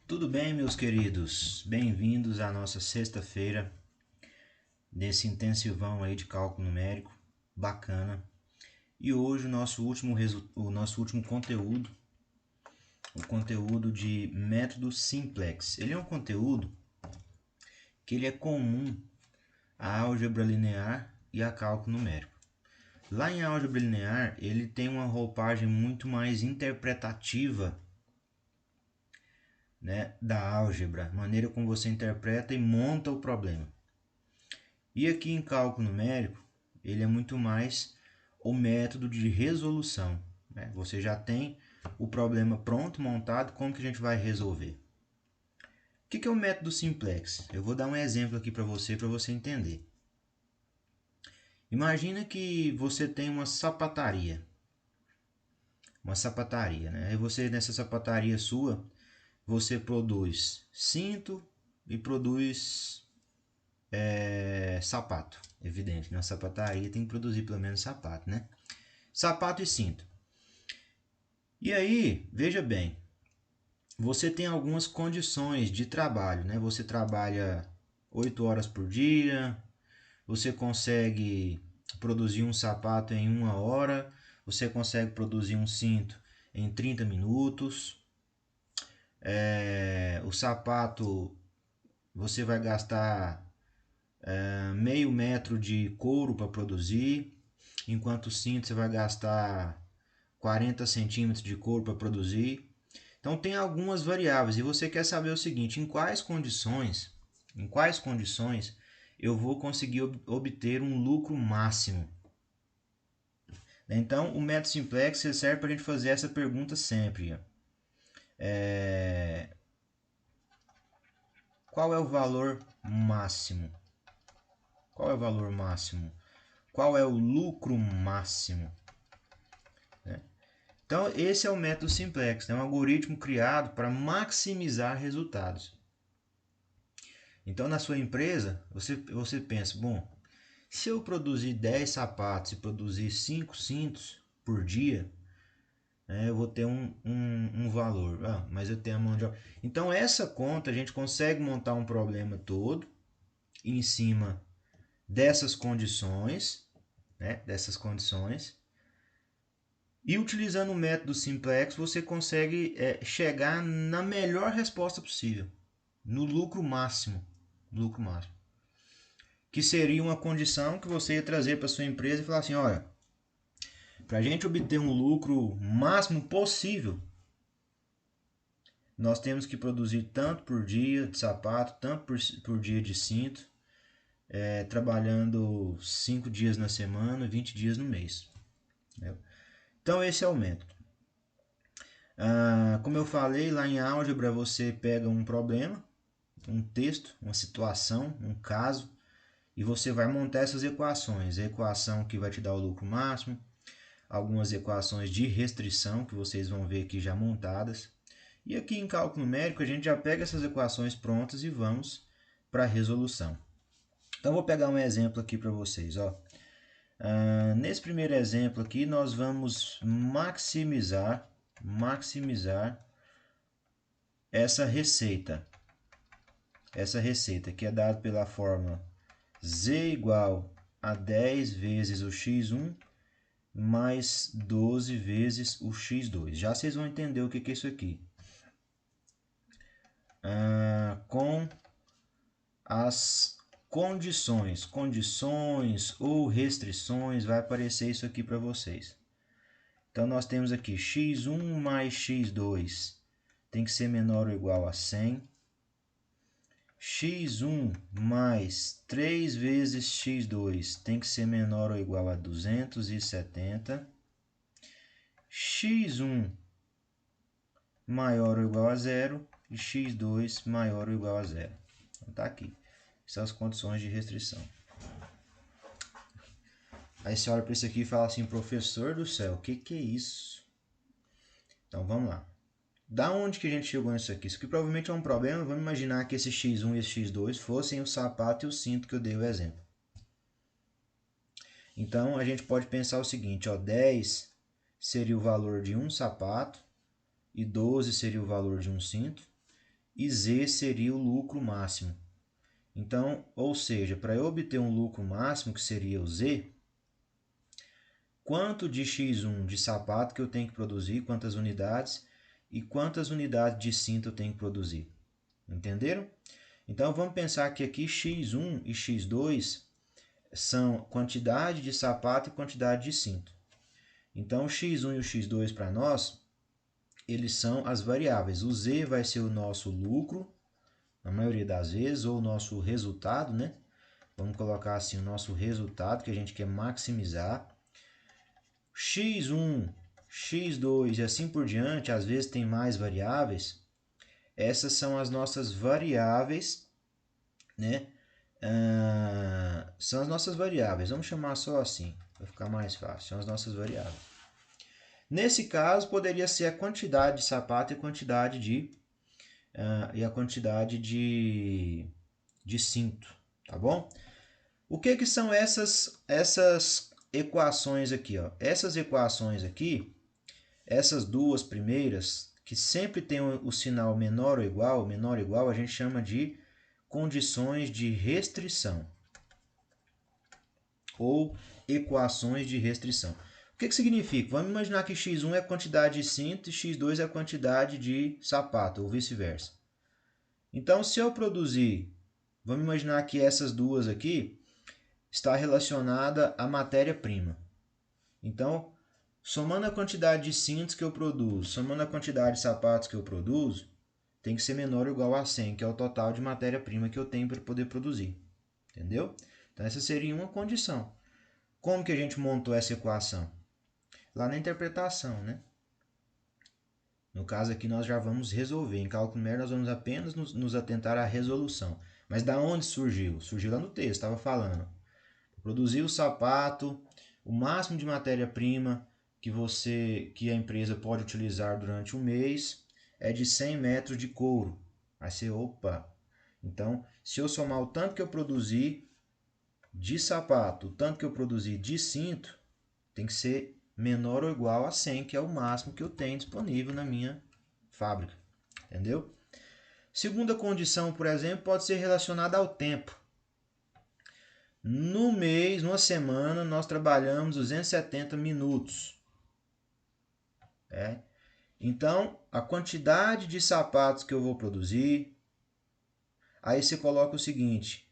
Tudo bem, meus queridos? Bem-vindos à nossa sexta-feira, nesse intensivão aí de cálculo numérico, bacana. E hoje o nosso último conteúdo, o conteúdo de método simplex. Ele é um conteúdo que ele é comum à álgebra linear e a cálculo numérico. Lá em álgebra linear, ele tem uma roupagem muito mais interpretativa, né, da álgebra, maneira como você interpreta e monta o problema. E aqui em cálculo numérico, ele é muito mais o método de resolução, né? Você já tem o problema pronto, montado, como que a gente vai resolver? O que é o método simplex? Eu vou dar um exemplo aqui para você entender. Imagina que você tem uma sapataria, né? Aí você, nessa sapataria sua, você produz cinto e produz sapato. Evidente, na sapataria tem que produzir pelo menos sapato, né? Sapato e cinto. E aí, veja bem, você tem algumas condições de trabalho, né? Você trabalha 8 horas por dia, você consegue produzir um sapato em 1 hora, você consegue produzir um cinto em 30 minutos. O sapato você vai gastar meio metro de couro para produzir, enquanto o cinto você vai gastar 40 centímetros de couro para produzir. Então tem algumas variáveis e você quer saber o seguinte: em quais condições eu vou conseguir obter um lucro máximo? Então o método simplex serve para a gente fazer essa pergunta sempre. Qual é o valor máximo? Qual é o valor máximo? Qual é o lucro máximo? Então esse é o método simplex, é um algoritmo criado para maximizar resultados. Então, na sua empresa, você pensa, bom, se eu produzir 10 sapatos e produzir 5 cintos por dia, eu vou ter um valor. Mas eu tenho a mão de obra. Então, essa conta, a gente consegue montar um problema todo em cima dessas condições, né, e utilizando o método simplex, você consegue chegar na melhor resposta possível, no lucro máximo. Lucro máximo. Que seria uma condição que você ia trazer para sua empresa e falar assim: olha, para a gente obter um lucro máximo possível, nós temos que produzir tanto por dia de sapato, tanto por dia de cinto, trabalhando 5 dias na semana, 20 dias no mês. Entendeu? Então esse é o método. Como eu falei, lá em álgebra você pega um problema, um texto, uma situação, um caso, e você vai montar essas equações. A equação que vai te dar o lucro máximo, algumas equações de restrição que vocês vão ver aqui já montadas. E aqui em cálculo numérico a gente já pega essas equações prontas e vamos para a resolução. Então vou pegar um exemplo aqui para vocês. Nesse primeiro exemplo aqui nós vamos maximizar essa receita. Essa receita que é dada pela fórmula z igual a 10 vezes o x1 mais 12 vezes o x2. Já vocês vão entender o que é isso aqui. Com as condições ou restrições, vai aparecer isso aqui para vocês. Então, nós temos aqui x1 mais x2 tem que ser menor ou igual a 100. x1 mais 3 vezes x2 tem que ser menor ou igual a 270. x1 maior ou igual a zero e x2 maior ou igual a zero. Então tá aqui. São as condições de restrição. Aí você olha para isso aqui e fala assim: professor do céu, o que é isso? Então vamos lá. Da onde que a gente chegou nisso aqui? Isso aqui provavelmente é um problema. Vamos imaginar que esse x1 e esse x2 fossem o sapato e o cinto que eu dei o exemplo. Então a gente pode pensar o seguinte: 10 seria o valor de um sapato e 12 seria o valor de um cinto. e Z seria o lucro máximo. Então, ou seja, para eu obter um lucro máximo, que seria o Z, quanto de X1 de sapato que eu tenho que produzir, quantas unidades, e quantas unidades de cinto eu tenho que produzir. Entenderam? Então, vamos pensar que aqui X1 e X2 são quantidade de sapato e quantidade de cinto. Então, o X1 e o X2 para nós, eles são as variáveis. O Z vai ser o nosso lucro, na maioria das vezes, ou o nosso resultado, né? Vamos colocar assim o nosso resultado, que a gente quer maximizar. X1, X2 e assim por diante, às vezes tem mais variáveis. Essas são as nossas variáveis, né? São as nossas variáveis. Vamos chamar só assim, para ficar mais fácil. São as nossas variáveis. Nesse caso, poderia ser a quantidade de sapato e a quantidade de cinto, tá bom? O que são essas equações aqui, ó? Essas equações aqui, essas duas primeiras, que sempre tem o sinal menor ou igual, a gente chama de condições de restrição ou equações de restrição. O que significa? Vamos imaginar que x1 é a quantidade de cinto e x2 é a quantidade de sapato, ou vice-versa. Então, se eu produzir, vamos imaginar que essas duas aqui está relacionada à matéria-prima. Então, somando a quantidade de cintos que eu produzo, somando a quantidade de sapatos que eu produzo, tem que ser menor ou igual a 100, que é o total de matéria-prima que eu tenho para poder produzir. Entendeu? Então, essa seria uma condição. Como que a gente montou essa equação? Lá na interpretação, né? No caso aqui nós já vamos resolver. Em cálculo numérico nós vamos apenas nos atentar à resolução. Mas da onde surgiu? Surgiu lá no texto, estava falando. Produzir o sapato, o máximo de matéria-prima que a empresa pode utilizar durante um mês é de 100 metros de couro. Vai ser, opa! Então, se eu somar o tanto que eu produzi de sapato, o tanto que eu produzi de cinto, tem que ser menor ou igual a 100, que é o máximo que eu tenho disponível na minha fábrica. Entendeu? Segunda condição, por exemplo, pode ser relacionada ao tempo. No mês, numa semana, nós trabalhamos 270 minutos. Então, a quantidade de sapatos que eu vou produzir, aí você coloca o seguinte,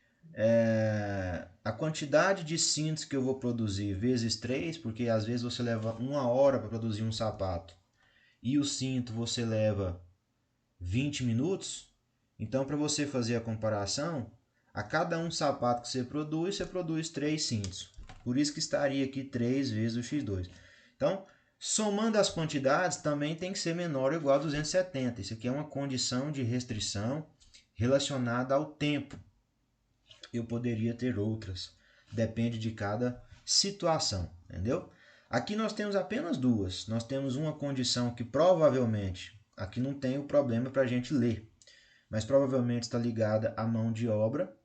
a quantidade de cintos que eu vou produzir vezes 3, porque às vezes você leva 1 hora para produzir um sapato e o cinto você leva 20 minutos. Então, para você fazer a comparação, a cada um sapato que você produz 3 cintos. Por isso que estaria aqui 3 vezes o x2. Então, somando as quantidades, também tem que ser menor ou igual a 270. Isso aqui é uma condição de restrição relacionada ao tempo. Eu poderia ter outras. Depende de cada situação, entendeu? Aqui nós temos apenas duas. Nós temos uma condição que provavelmente, aqui não tem o problema para a gente ler, mas provavelmente está ligada à mão de obra,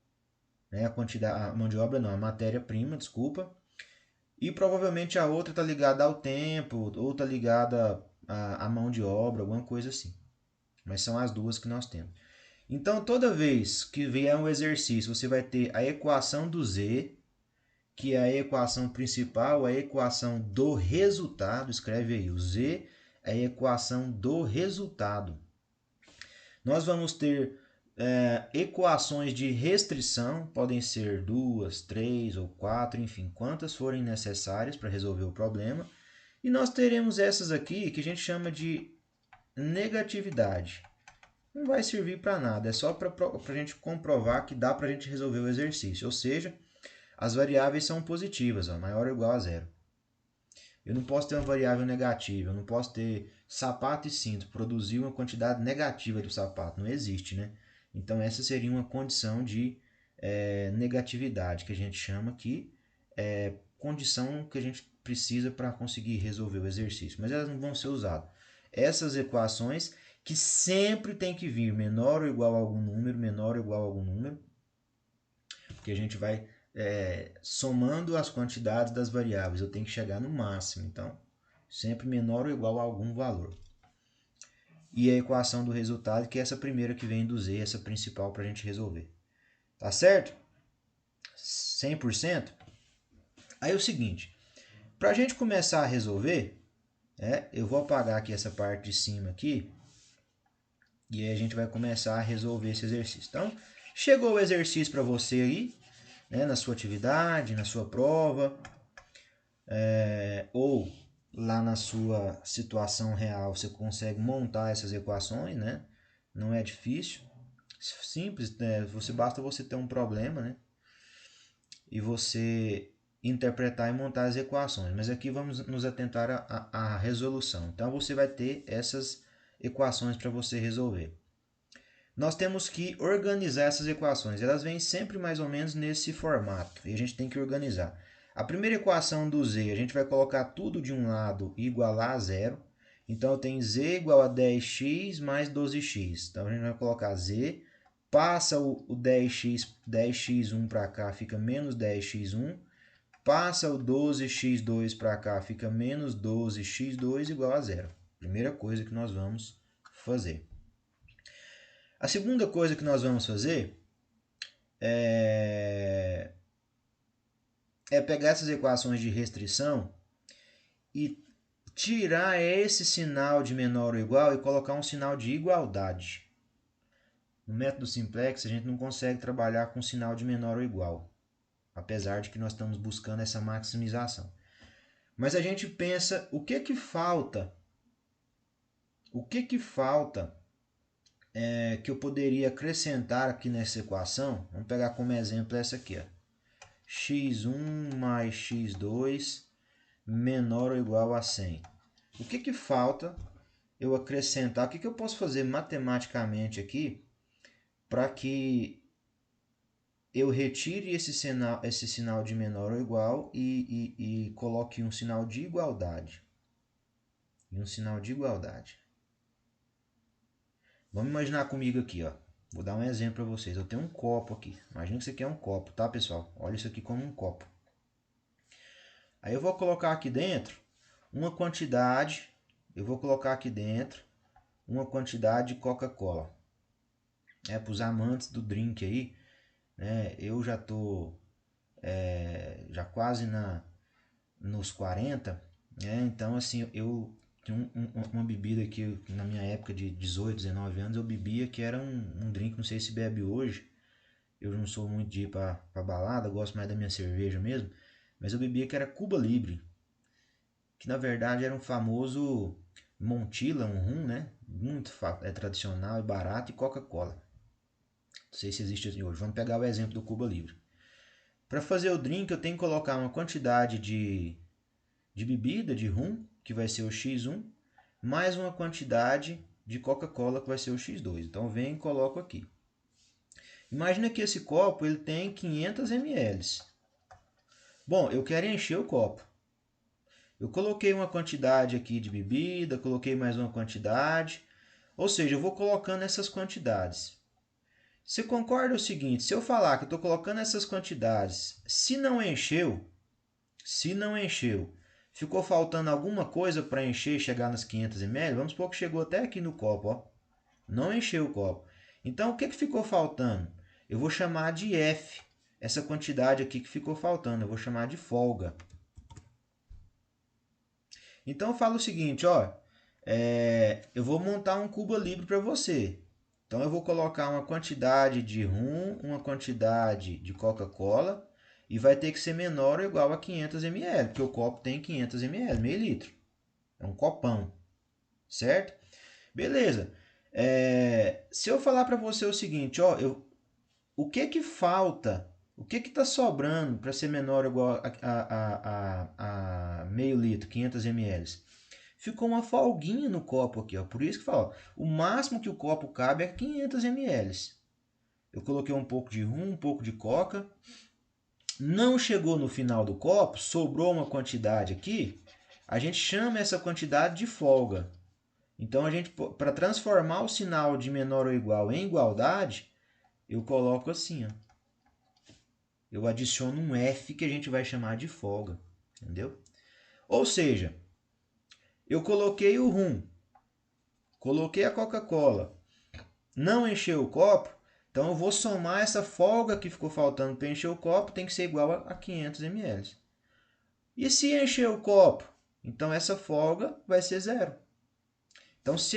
né? A mão de obra não, a matéria-prima, desculpa. E provavelmente a outra está ligada ao tempo, ou está ligada à mão de obra, alguma coisa assim. Mas são as duas que nós temos. Então, toda vez que vier um exercício, você vai ter a equação do Z, que é a equação principal, a equação do resultado. Escreve aí, o Z é a equação do resultado. Nós vamos ter equações de restrição, podem ser 2, 3 ou 4, enfim, quantas forem necessárias para resolver o problema. E nós teremos essas aqui que a gente chama de negatividade. Não vai servir para nada, é só para a gente comprovar que dá para a gente resolver o exercício. Ou seja, as variáveis são positivas, ó, maior ou igual a zero. Eu não posso ter uma variável negativa, eu não posso ter sapato e cinto, produzir uma quantidade negativa de sapato, não existe, né? Então essa seria uma condição de negatividade, que a gente chama aqui, condição que a gente precisa para conseguir resolver o exercício, mas elas não vão ser usadas. Essas equações que sempre tem que vir menor ou igual a algum número, menor ou igual a algum número, porque a gente vai somando as quantidades das variáveis, eu tenho que chegar no máximo, então sempre menor ou igual a algum valor. e a equação do resultado, que é essa primeira que vem do z, essa principal para a gente resolver. Tá certo? 100%? Aí é o seguinte, para a gente começar a resolver, eu vou apagar aqui essa parte de cima aqui, e aí a gente vai começar a resolver esse exercício. Então, chegou o exercício para você aí, né, na sua atividade, na sua prova, ou lá na sua situação real, você consegue montar essas equações, né? Não é difícil, simples, né? Basta você ter um problema, né? E você interpretar e montar as equações. Mas aqui vamos nos atentar à resolução. Então você vai ter essas equações para você resolver. Nós temos que organizar essas equações. Elas vêm sempre mais ou menos nesse formato. E a gente tem que organizar. A primeira equação do z, a gente vai colocar tudo de um lado e igualar a zero. Então eu tenho z igual a 10x mais 12x. Então a gente vai colocar z, passa o 10x1 para cá, fica menos 10x1. Passa o 12x2 para cá, fica menos 12x2 igual a zero. Primeira coisa que nós vamos fazer. A segunda coisa que nós vamos fazer é pegar essas equações de restrição e tirar esse sinal de menor ou igual e colocar um sinal de igualdade. No método simplex, a gente não consegue trabalhar com sinal de menor ou igual, apesar de que nós estamos buscando essa maximização. Mas a gente pensa, o que que falta? O que que falta que eu poderia acrescentar aqui nessa equação? Vamos pegar como exemplo essa aqui, ó. x1 mais x2 menor ou igual a 100. O que que falta eu acrescentar? O que que eu posso fazer matematicamente aqui para que eu retire esse sinal de menor ou igual e coloque um sinal de igualdade? E um sinal de igualdade. Vamos imaginar comigo aqui, ó. Vou dar um exemplo para vocês. Eu tenho um copo aqui. Imagina que isso aqui é um copo, tá, pessoal? Olha isso aqui como um copo. Aí eu vou colocar aqui dentro uma quantidade, eu vou colocar aqui dentro uma quantidade de Coca-Cola. Para os amantes do drink aí, né? Eu já tô já quase nos 40, né? Então assim, eu tinha uma bebida que na minha época de 18, 19 anos eu bebia, que era um drink, não sei se bebe hoje. Eu não sou muito de ir para balada, gosto mais da minha cerveja mesmo, mas eu bebia que era Cuba Libre, que na verdade era um famoso Montila, um rum, né? Muito tradicional e barato, e Coca-Cola. Não sei se existe hoje. Vamos pegar o exemplo do Cuba Libre. Para fazer o drink, eu tenho que colocar uma quantidade de bebida, de rum, que vai ser o x1, mais uma quantidade de Coca-Cola, que vai ser o x2. Então, venho e coloco aqui. Imagina que esse copo ele tem 500 ml. Bom, eu quero encher o copo. Eu coloquei uma quantidade aqui de bebida, coloquei mais uma quantidade. Ou seja, eu vou colocando essas quantidades. Você concorda o seguinte, se eu falar que eu estou colocando essas quantidades, se não encheu, ficou faltando alguma coisa para encher e chegar nas 500 ml, vamos supor que chegou até aqui no copo, ó. Não encheu o copo. Então, o que ficou faltando? Eu vou chamar de F, essa quantidade aqui que ficou faltando, eu vou chamar de folga. Então, eu falo o seguinte, ó, eu vou montar um Cuba Libre para você. Então, eu vou colocar uma quantidade de rum, uma quantidade de Coca-Cola, e vai ter que ser menor ou igual a 500 ml, porque o copo tem 500 ml, meio litro. É um copão, certo? Beleza. Se eu falar para você o seguinte, ó, o que que falta, o que que está sobrando para ser menor ou igual a meio litro, 500 ml? Ficou uma folguinha no copo aqui, ó. Por isso que fala, ó, o máximo que o copo cabe é 500 ml. Eu coloquei um pouco de rum, um pouco de coca. Não chegou no final do copo, sobrou uma quantidade aqui. A gente chama essa quantidade de folga. Então, para transformar o sinal de menor ou igual em igualdade, eu coloco assim, ó. Eu adiciono um F que a gente vai chamar de folga, entendeu? Ou seja, eu coloquei o rum, coloquei a Coca-Cola, não encheu o copo, então eu vou somar essa folga que ficou faltando para encher o copo, tem que ser igual a 500 ml. E se encher o copo, então essa folga vai ser zero. Então se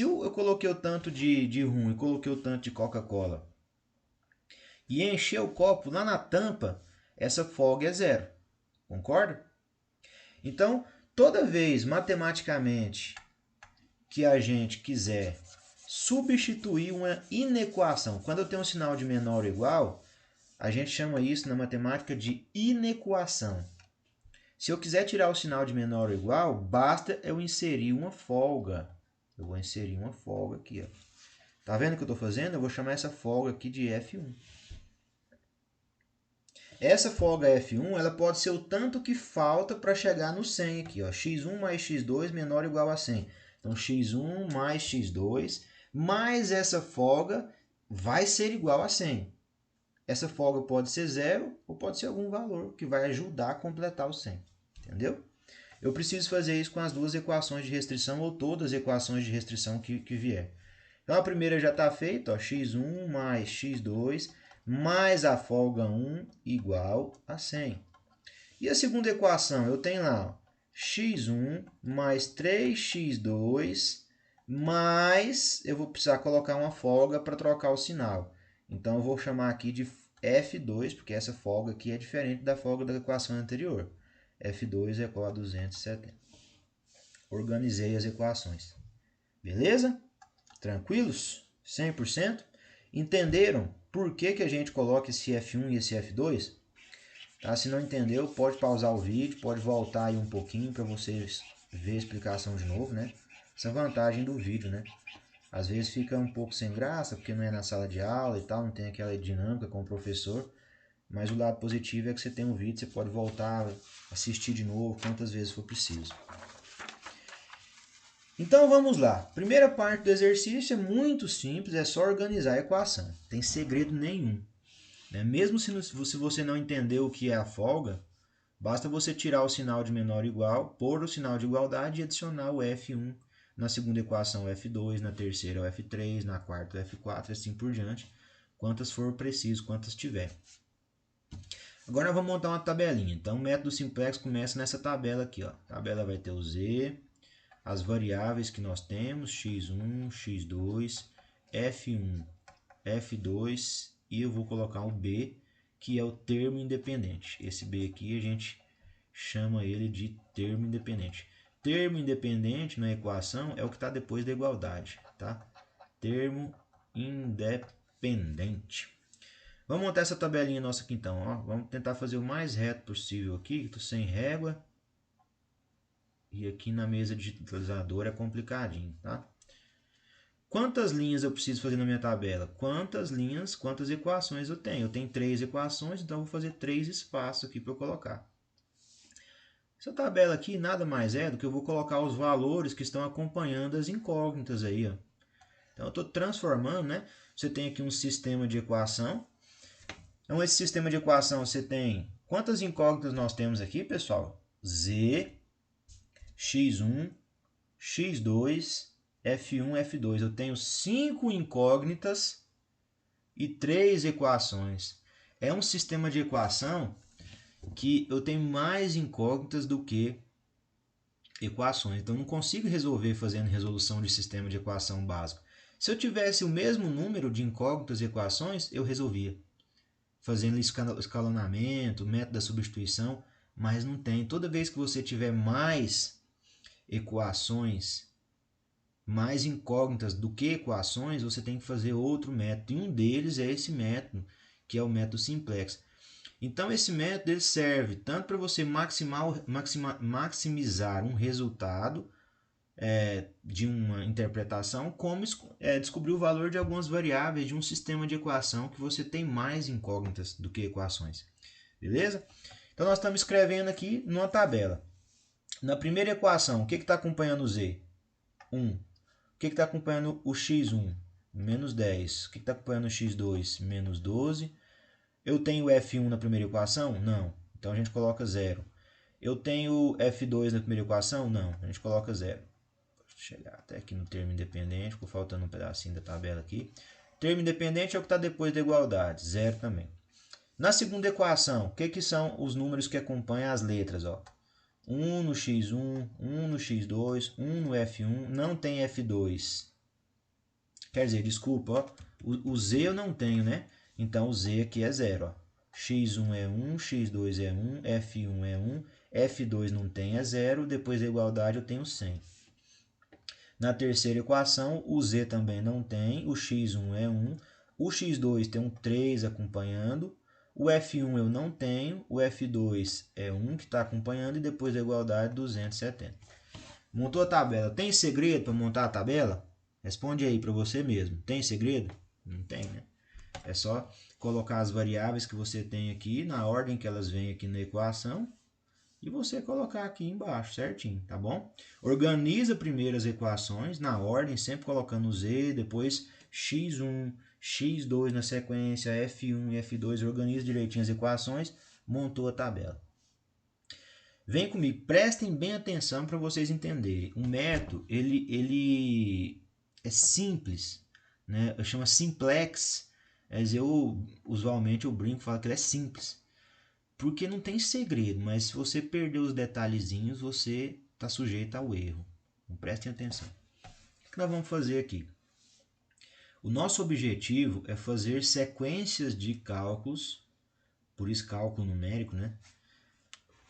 eu coloquei o tanto de rum e coloquei o tanto de Coca-Cola e encher o copo lá na tampa, essa folga é zero. Concorda? Então, toda vez matematicamente que a gente quiser substituir uma inequação, quando eu tenho um sinal de menor ou igual, a gente chama isso na matemática de inequação. Se eu quiser tirar o sinal de menor ou igual, basta eu inserir uma folga. Eu vou inserir uma folga aqui, ó. Tá vendo o que eu estou fazendo? Eu vou chamar essa folga aqui de F1. Essa folga F1 ela pode ser o tanto que falta para chegar no 100 aqui, ó, x1 mais x2 menor ou igual a 100. Então, x1 mais x2 mais essa folga vai ser igual a 100. Essa folga pode ser zero ou pode ser algum valor que vai ajudar a completar o 100. Entendeu? Eu preciso fazer isso com as duas equações de restrição ou todas as equações de restrição que vier. Então, a primeira já está feita, ó, x1 mais x2 mais a folga 1 igual a 100. E a segunda equação, eu tenho lá ó, x1 mais 3x2 mais, eu vou precisar colocar uma folga para trocar o sinal. Então, eu vou chamar aqui de F2, porque essa folga aqui é diferente da folga da equação anterior. F2 é igual a 270. Organizei as equações. Beleza? Tranquilos? 100%? Entenderam por que a gente coloca esse F1 e esse F2? Tá? Se não entendeu, pode pausar o vídeo, pode voltar aí um pouquinho para vocês ver a explicação de novo, né? Essa é a vantagem do vídeo, né? Às vezes fica um pouco sem graça, porque não é na sala de aula e tal, não tem aquela dinâmica com o professor. Mas o lado positivo é que você tem um vídeo, você pode voltar, assistir de novo, quantas vezes for preciso. Então vamos lá. Primeira parte do exercício é muito simples, é só organizar a equação. Não tem segredo nenhum. Mesmo se você não entendeu o que é a folga, basta você tirar o sinal de menor ou igual, pôr o sinal de igualdade e adicionar o F1 na segunda equação o F2, na terceira o F3, na quarta o F4 e assim por diante, quantas for preciso, quantas tiver. Agora nós vamos montar uma tabelinha. Então o método simplex começa nessa tabela aqui. Ó. A tabela vai ter o Z, as variáveis que nós temos, x1, x2, f1, f2 e eu vou colocar o b, que é o termo independente. Esse b aqui a gente chama ele de termo independente. Termo independente na equação é o que está depois da igualdade, tá? Termo independente. Vamos montar essa tabelinha nossa aqui então. Ó. Vamos tentar fazer o mais reto possível aqui. Estou sem régua. E aqui na mesa digitalizadora é complicadinho, tá? Quantas linhas eu preciso fazer na minha tabela? Quantas linhas, quantas equações eu tenho? Eu tenho 3 equações, então eu vou fazer 3 espaços aqui para eu colocar. Essa tabela aqui nada mais é do que eu vou colocar os valores que estão acompanhando as incógnitas aí. Ó. Então eu estou transformando, né? Você tem aqui um sistema de equação. Então esse sistema de equação você tem... Quantas incógnitas nós temos aqui, pessoal? Z, x1, x2, f1, f2. Eu tenho 5 incógnitas e 3 equações. É um sistema de equação que eu tenho mais incógnitas do que equações. Então, eu não consigo resolver fazendo resolução de sistema de equação básico. Se eu tivesse o mesmo número de incógnitas e equações, eu resolvia. Fazendo escalonamento, método da substituição, mas não tem. Toda vez que você tiver mais equações, mais incógnitas do que equações, você tem que fazer outro método. E um deles é esse método, que é o método simplex. Então, esse método ele serve tanto para você maximizar um resultado de uma interpretação, como descobrir o valor de algumas variáveis de um sistema de equação que você tem mais incógnitas do que equações. Beleza? Então, nós estamos escrevendo aqui numa tabela. Na primeira equação, o que está acompanhando o Z? 1. O que está acompanhando o x1? Menos 10. O que está acompanhando o x2? Menos 12. Eu tenho F1 na primeira equação? Não. Então a gente coloca 0. Eu tenho F2 na primeira equação? Não. A gente coloca 0. chegar até aqui no termo independente, ficou faltando um pedacinho da tabela aqui. Termo independente é o que está depois da igualdade, zero também. Na segunda equação, o que são os números que acompanham as letras? Ó? 1 no x1, 1 no x2, 1 no f1, não tem f2. Quer dizer, desculpa, ó, o z eu não tenho, né? Então o z aqui é zero. Ó. x1 é 1, x2 é 1, f1 é 1, f2 não tem, é zero, depois da igualdade eu tenho 100. Na terceira equação, o z também não tem, o x1 é 1, o x2 tem um 3 acompanhando, o f1 eu não tenho, o f2 é 1 que está acompanhando e depois da igualdade 270. Montou a tabela. Tem segredo para montar a tabela? Responde aí para você mesmo. Tem segredo? Não tem, né? É só colocar as variáveis que você tem aqui na ordem que elas vêm aqui na equação e você colocar aqui embaixo, certinho, tá bom? Organiza primeiro as equações na ordem, sempre colocando z, depois x1, x2 na sequência, f1 e f2, organiza direitinho as equações, montou a tabela. Vem comigo, prestem bem atenção para vocês entenderem. O método, ele é simples, né? Chama simplex, mas usualmente eu brinco e falo que ele é simples. Porque não tem segredo, mas se você perder os detalhezinhos, você está sujeito ao erro. Então, prestem atenção. O que nós vamos fazer aqui? O nosso objetivo é fazer sequências de cálculos, por isso cálculo numérico, né?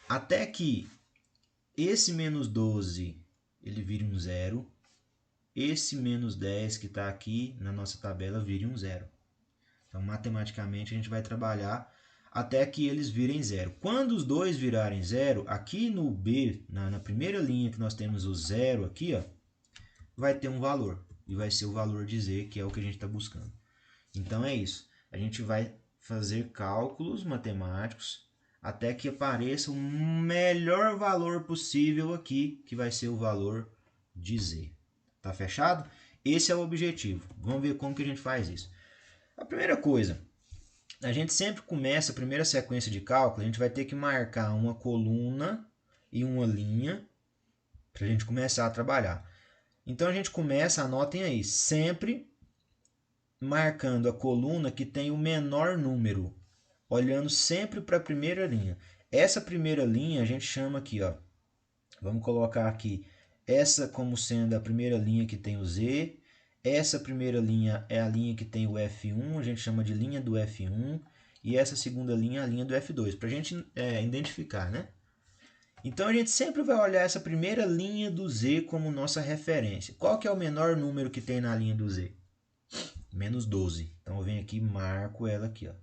Até que esse menos 12 ele vire um zero, esse menos 10 que está aqui na nossa tabela vire um zero. Então, matematicamente, a gente vai trabalhar até que eles virem zero. Quando os dois virarem zero, aqui no B, na primeira linha que nós temos o zero aqui, ó, vai ter um valor. E vai ser o valor de z, que é o que a gente está buscando. Então, é isso. A gente vai fazer cálculos matemáticos até que apareça o melhor valor possível aqui, que vai ser o valor de z. Tá fechado? Esse é o objetivo. Vamos ver como que a gente faz isso. A primeira coisa, a gente sempre começa a primeira sequência de cálculo, a gente vai ter que marcar uma coluna e uma linha para a gente começar a trabalhar. Então a gente começa, anotem aí, sempre marcando a coluna que tem o menor número, olhando sempre para a primeira linha. Essa primeira linha a gente chama aqui, ó. Vamos colocar aqui essa como sendo a primeira linha que tem o Z. Essa primeira linha é a linha que tem o F1, a gente chama de linha do F1. E essa segunda linha é a linha do F2, para a gente identificar, né? Então a gente sempre vai olhar essa primeira linha do Z como nossa referência. Qual que é o menor número que tem na linha do Z? Menos 12. Então eu venho aqui e marco ela aqui, ó.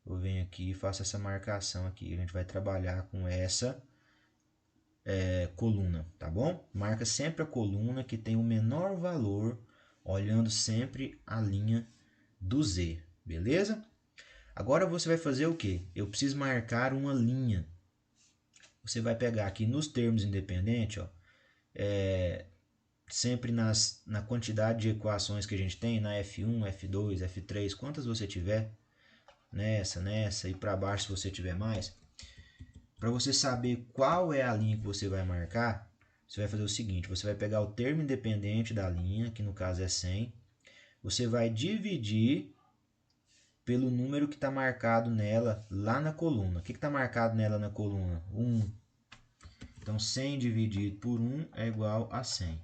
Eu venho aqui e faço essa marcação aqui. A gente vai trabalhar com essa coluna, tá bom? Marca sempre a coluna que tem o menor valor, olhando sempre a linha do Z, beleza? Agora você vai fazer o que? Eu preciso marcar uma linha. Você vai pegar aqui nos termos independentes, ó, sempre na quantidade de equações que a gente tem, na F1, F2, F3, quantas você tiver, nessa e para baixo se você tiver mais. Para você saber qual é a linha que você vai marcar, você vai fazer o seguinte, você vai pegar o termo independente da linha, que no caso é 100, você vai dividir pelo número que está marcado nela lá na coluna. O que está marcado nela na coluna? 1. Então 100 dividido por 1 é igual a 100.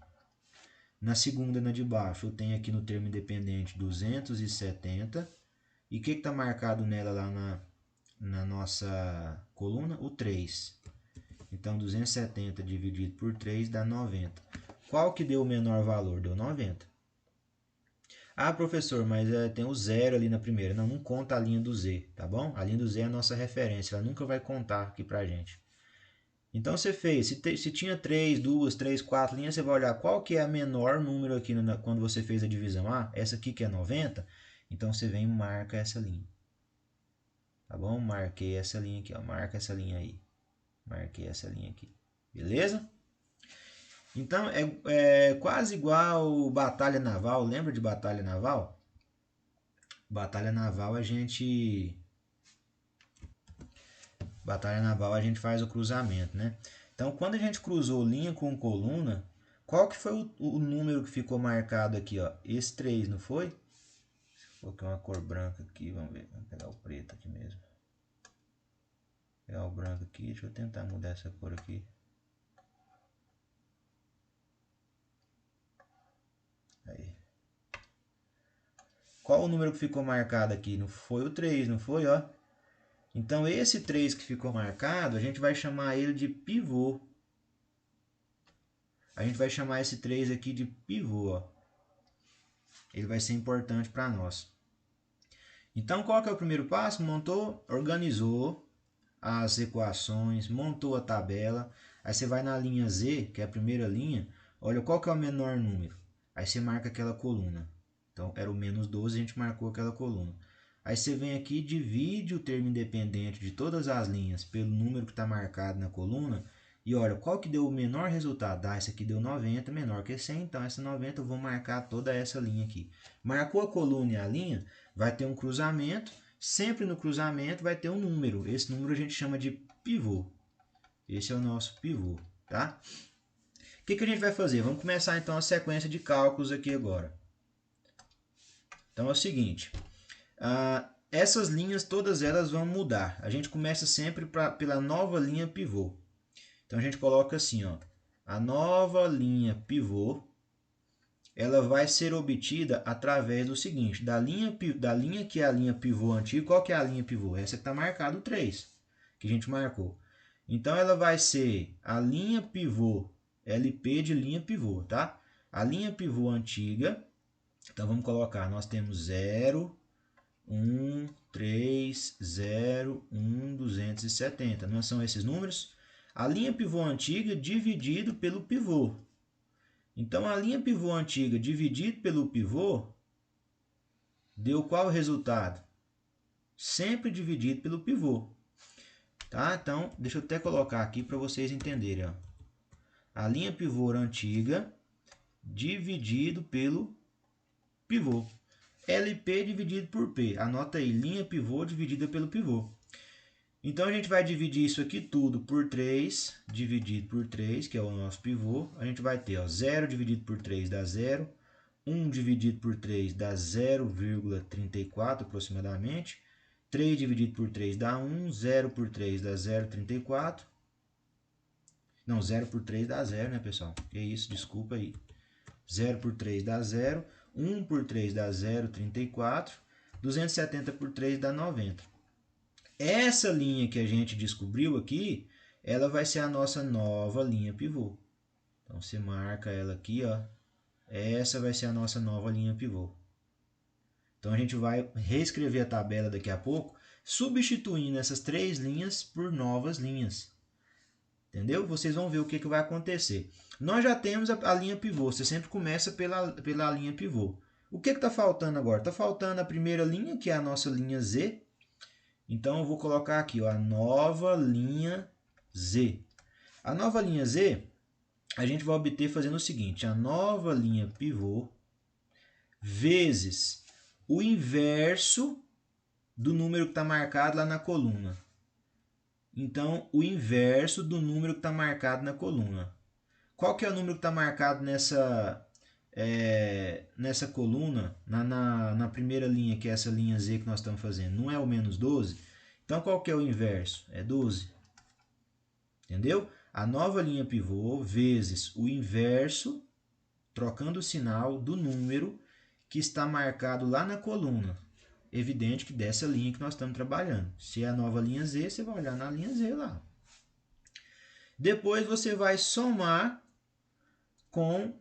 Na segunda, na de baixo, eu tenho aqui no termo independente 270. E o que está marcado nela lá na nossa coluna? O 3. Então 270 dividido por 3 dá 90. Qual que deu o menor valor? Deu 90. Ah, professor, mas tem o zero ali na primeira. Não, não conta a linha do Z, tá bom? A linha do Z é a nossa referência, ela nunca vai contar aqui pra gente. Então você fez, se tinha 3, 2, 3, 4 linhas, você vai olhar qual que é a menor número aqui quando você fez a divisão. Ah, essa aqui que é 90, então você vem e marca essa linha. Tá bom? Marquei essa linha aqui, ó. Marca essa linha aí. Marquei essa linha aqui. Beleza? Então, é quase igual batalha naval. Lembra de batalha naval? Batalha naval a gente faz o cruzamento, né? Então, quando a gente cruzou linha com coluna, Qual que foi o número que ficou marcado aqui, ó? Esse 3, não foi? Vou colocar uma cor branca aqui, vamos ver. Vamos pegar o preto aqui mesmo. Vou pegar o branco aqui, deixa eu tentar mudar essa cor aqui. Aí. Qual o número que ficou marcado aqui? Não foi o 3, não foi, ó? Então, esse 3 que ficou marcado, a gente vai chamar ele de pivô. A gente vai chamar esse 3 aqui de pivô, ó. Ele vai ser importante para nós. Então, qual que é o primeiro passo? Montou, organizou as equações, montou a tabela. Aí você vai na linha Z, que é a primeira linha. Olha, qual que é o menor número? Aí você marca aquela coluna. Então, era o menos 12, a gente marcou aquela coluna. Aí você vem aqui e divide o termo independente de todas as linhas pelo número que está marcado na coluna. E olha, qual que deu o menor resultado? Ah, esse aqui deu 90, menor que 100, então essa 90 eu vou marcar toda essa linha aqui. Marcou a coluna e a linha, vai ter um cruzamento. Sempre no cruzamento vai ter um número. Esse número a gente chama de pivô. Esse é o nosso pivô, tá? O que a gente vai fazer? Vamos começar então a sequência de cálculos aqui agora. Então é o seguinte, essas linhas todas elas vão mudar. A gente começa sempre pela nova linha pivô. Então a gente coloca assim, ó, a nova linha pivô, ela vai ser obtida através do seguinte, da linha que é a linha pivô antiga. Qual que é a linha pivô? Essa que está marcado 3, que a gente marcou. Então ela vai ser a linha pivô, LP de linha pivô, tá? A linha pivô antiga, então vamos colocar, nós temos 0, 1, 3, 0, 1, 270. Não são esses números? A linha pivô antiga dividido pelo pivô. Então, a linha pivô antiga dividido pelo pivô deu qual resultado? Sempre dividido pelo pivô. Tá? Então, deixa eu até colocar aqui para vocês entenderem. Ó. A linha pivô antiga dividido pelo pivô. LP dividido por P. Anota aí, linha pivô dividida pelo pivô. Então, a gente vai dividir isso aqui tudo por 3, dividido por 3, que é o nosso pivô. A gente vai ter, ó, 0 dividido por 3 dá 0. 1 dividido por 3 dá 0,34 aproximadamente. 3 dividido por 3 dá 1. 0 por 3 dá 0,34. Não, 0 por 3 dá 0, né, pessoal? Que isso, desculpa aí. 0 por 3 dá 0. 1 por 3 dá 0,34. 270 por 3 dá 90. Essa linha que a gente descobriu aqui, ela vai ser a nossa nova linha pivô. Então, você marca ela aqui, ó. Essa vai ser a nossa nova linha pivô. Então, a gente vai reescrever a tabela daqui a pouco, substituindo essas 3 linhas por novas linhas. Entendeu? Vocês vão ver o que vai acontecer. Nós já temos a linha pivô. Você sempre começa pela linha pivô. O que está faltando agora? Está faltando a primeira linha, que é a nossa linha Z. Então, eu vou colocar aqui, ó, a nova linha Z. A nova linha Z, a gente vai obter fazendo o seguinte, a nova linha pivô vezes o inverso do número que está marcado lá na coluna. Então, o inverso do número que está marcado na coluna. Qual que é o número que está marcado nessa coluna, na primeira linha, que é essa linha Z que nós estamos fazendo? Não é o menos 12? Então, qual que é o inverso? É 12. Entendeu? A nova linha pivô vezes o inverso, trocando o sinal do número que está marcado lá na coluna. Evidente que dessa linha que nós estamos trabalhando. Se é a nova linha Z, você vai olhar na linha Z lá. Depois você vai somar com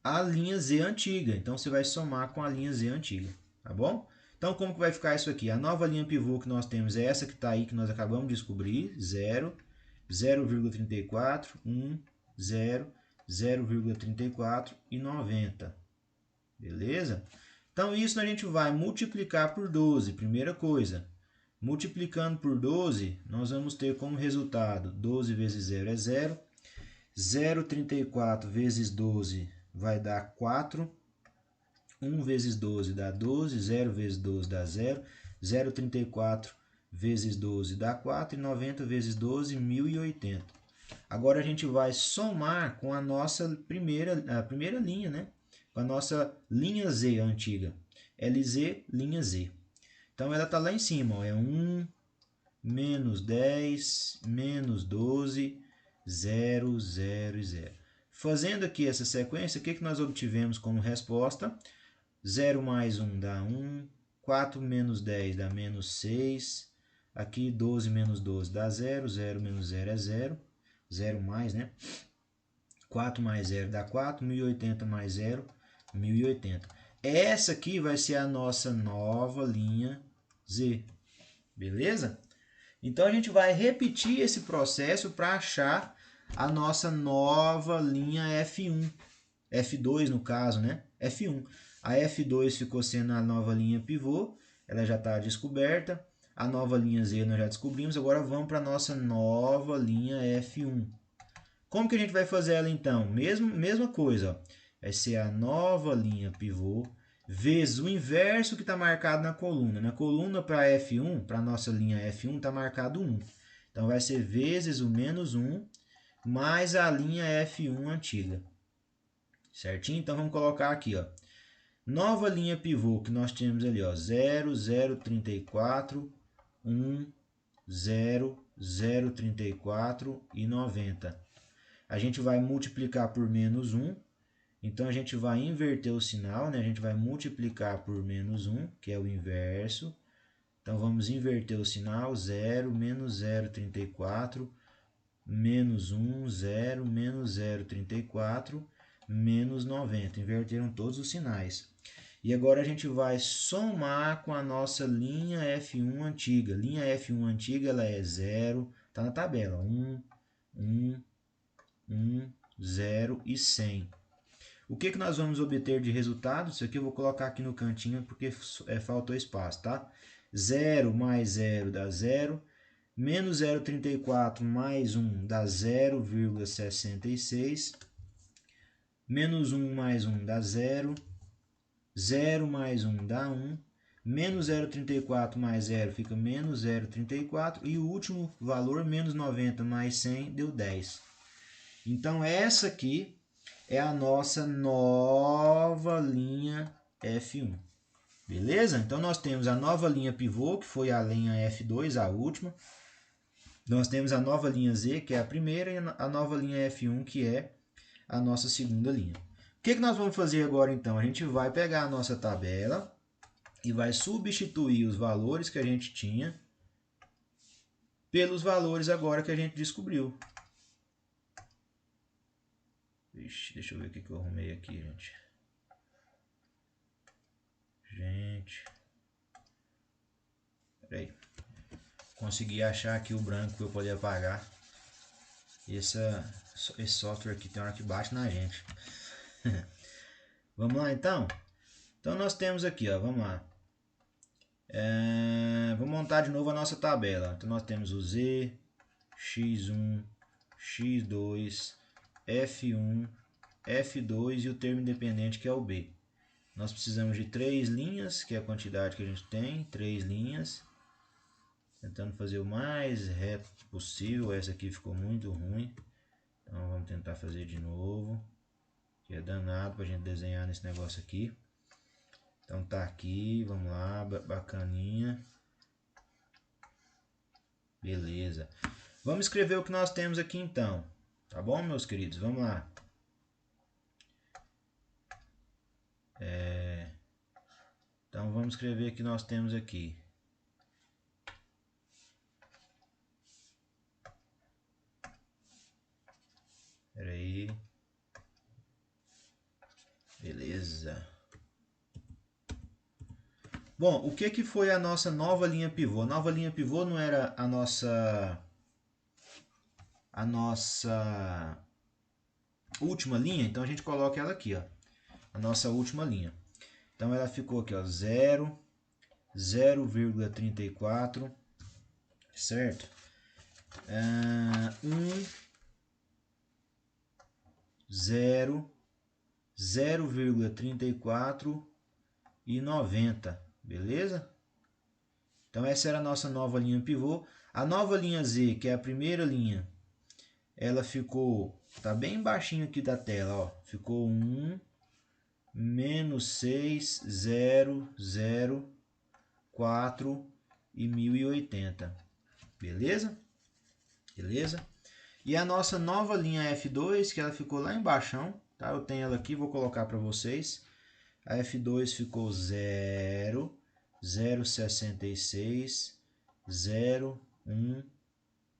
a linha Z antiga. Então, você vai somar com a linha Z antiga, tá bom? Então, como que vai ficar isso aqui? A nova linha pivô que nós temos é essa que está aí, que nós acabamos de descobrir. 0, 0,34, 1, 0, 0,34 e 90. Beleza? Então, isso a gente vai multiplicar por 12. Primeira coisa, multiplicando por 12, nós vamos ter como resultado 12 vezes 0 é 0. 0,34 vezes 12 vai dar 4. 1 vezes 12 dá 12. 0 vezes 12 dá 0. 0,34 vezes 12 dá 4. E 90 vezes 12, 1080. Agora a gente vai somar com a nossa primeira linha, né? Com a nossa linha Z antiga. LZ, linha Z. Então ela está lá em cima, ó, é 1, menos 10, menos 12, 0, 0 e 0. Fazendo aqui essa sequência, o que nós obtivemos como resposta? 0 mais 1 dá 1, 4 menos 10 dá menos 6, aqui 12 menos 12 dá 0, 0 menos 0 é 0, 0 mais, né? 4 mais 0 dá 4, 1080 mais 0, 1080. Essa aqui vai ser a nossa nova linha Z, beleza? Então a gente vai repetir esse processo para achar a nossa nova linha F1, F2 no caso, né? F1. A F2 ficou sendo a nova linha pivô, ela já está descoberta. A nova linha Z nós já descobrimos, agora vamos para a nossa nova linha F1. Como que a gente vai fazer ela então? Mesma coisa, ó. Vai ser a nova linha pivô vezes o inverso que está marcado na coluna. Na coluna para F1, para a nossa linha F1, está marcado 1. Então vai ser vezes o menos 1 mais a linha F1 antiga. Certinho? Então vamos colocar aqui, ó. Nova linha pivô que nós temos ali, ó, 0, 0, 34, 1, 0, 0, 34 e 90. A gente vai multiplicar por menos 1, então a gente vai inverter o sinal, né? A gente vai multiplicar por menos 1, que é o inverso. Então vamos inverter o sinal, 0, menos 0, 34, menos 1, 0, menos 0, 34, menos 90. Inverteram todos os sinais. E agora a gente vai somar com a nossa linha F1 antiga. Linha F1 antiga ela é 0, está na tabela, 1, 1, 1, 0 e 100. O que nós vamos obter de resultado? Isso aqui eu vou colocar aqui no cantinho porque faltou espaço, tá? 0 mais 0 dá 0. Menos 0,34 mais 1 dá 0,66. Menos 1 mais 1 dá 0. 0 mais 1 dá 1. Menos 0,34 mais 0 fica menos 0,34. E o último valor, menos 90 mais 100, deu 10. Então essa aqui é a nossa nova linha F1. Beleza? Então nós temos a nova linha pivô, que foi a linha F2, a última. Nós temos a nova linha Z, que é a primeira, e a nova linha F1, que é a nossa segunda linha. O que nós vamos fazer agora então? A gente vai pegar a nossa tabela e vai substituir os valores que a gente tinha pelos valores agora que a gente descobriu. Ixi, deixa eu ver o que eu arrumei aqui, gente. Peraí. Consegui achar aqui o branco para eu poder apagar. Esse software aqui tem hora que bate na gente. Vamos lá então? Então nós temos aqui, ó, vamos lá. Vou montar de novo a nossa tabela. Então nós temos o Z, X1, X2, F1, F2 e o termo independente que é o B. Nós precisamos de 3 linhas, que é a quantidade que a gente tem, 3 linhas. Tentando fazer o mais reto possível, essa aqui ficou muito ruim. Então vamos tentar fazer de novo, que é danado para a gente desenhar nesse negócio aqui. Então tá aqui, vamos lá, bacaninha. Beleza. Vamos escrever o que nós temos aqui então. Tá bom, meus queridos? Vamos lá. Então vamos escrever o que nós temos aqui. Espera aí. Beleza. Bom, o que foi a nossa nova linha pivô? A nova linha pivô não era a nossa última linha, então a gente coloca ela aqui, ó, a nossa última linha. Então ela ficou aqui, ó, 0, 0,34, certo? 1, 0, 0,34 e 90, beleza? Então essa era a nossa nova linha pivô. A nova linha Z, que é a primeira linha, ela ficou, tá bem baixinho aqui da tela, ó, ficou 1, menos 6, 0, 0, 4 e 1080, beleza? Beleza? E a nossa nova linha F2, que ela ficou lá embaixo, tá? Eu tenho ela aqui, vou colocar para vocês. A F2 ficou 0, 0,66, 0, 1,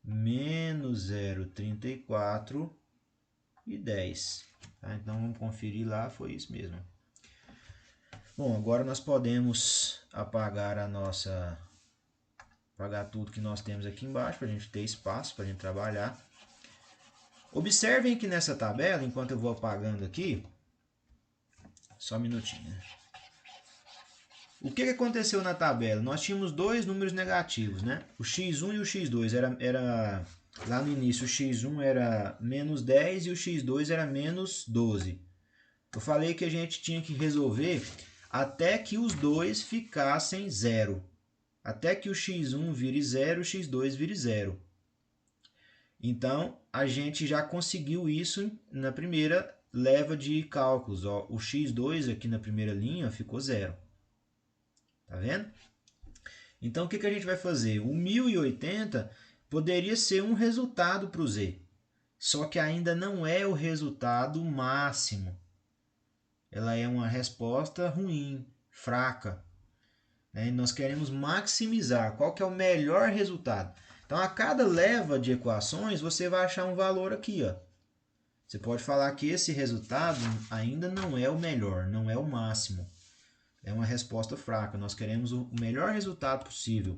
menos 0,34 e 10. Tá? Então vamos conferir lá, foi isso mesmo. Bom, agora nós podemos apagar apagar tudo que nós temos aqui embaixo, para a gente ter espaço para a gente trabalhar. Observem que nessa tabela, enquanto eu vou apagando aqui, só um minutinho. O que aconteceu na tabela? Nós tínhamos dois números negativos, né? O x1 e o x2. Lá no início, o x1 era menos 10 e o x2 era menos 12. Eu falei que a gente tinha que resolver até que os dois ficassem zero. Até que o x1 vire zero, o x2 vire zero. Então, a gente já conseguiu isso na primeira leva de cálculos. Ó. O x2 aqui na primeira linha ficou zero. Tá vendo? Então, o que a gente vai fazer? O 1080 poderia ser um resultado para o z. Só que ainda não é o resultado máximo. Ela é uma resposta ruim, fraca. Né? E nós queremos maximizar. Qual que é o melhor resultado? Então, a cada leva de equações, você vai achar um valor aqui. Ó. Você pode falar que esse resultado ainda não é o melhor, não é o máximo. É uma resposta fraca. Nós queremos o melhor resultado possível.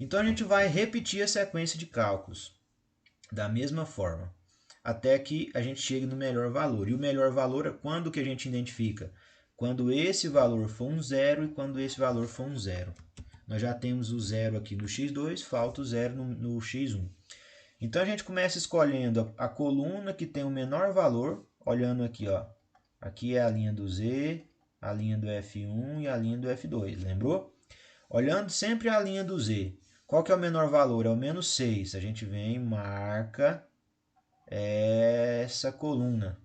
Então, a gente vai repetir a sequência de cálculos da mesma forma, até que a gente chegue no melhor valor. E o melhor valor é quando que a gente identifica? Quando esse valor for um zero e quando esse valor for um zero. Nós já temos o zero aqui no x2, falta o zero no x1. Então, a gente começa escolhendo a coluna que tem o menor valor, olhando aqui, ó. Aqui é a linha do z, a linha do F1 e a linha do F2, lembrou? Olhando sempre a linha do z. Qual que é o menor valor? É o menos 6. A gente vem e marca essa coluna.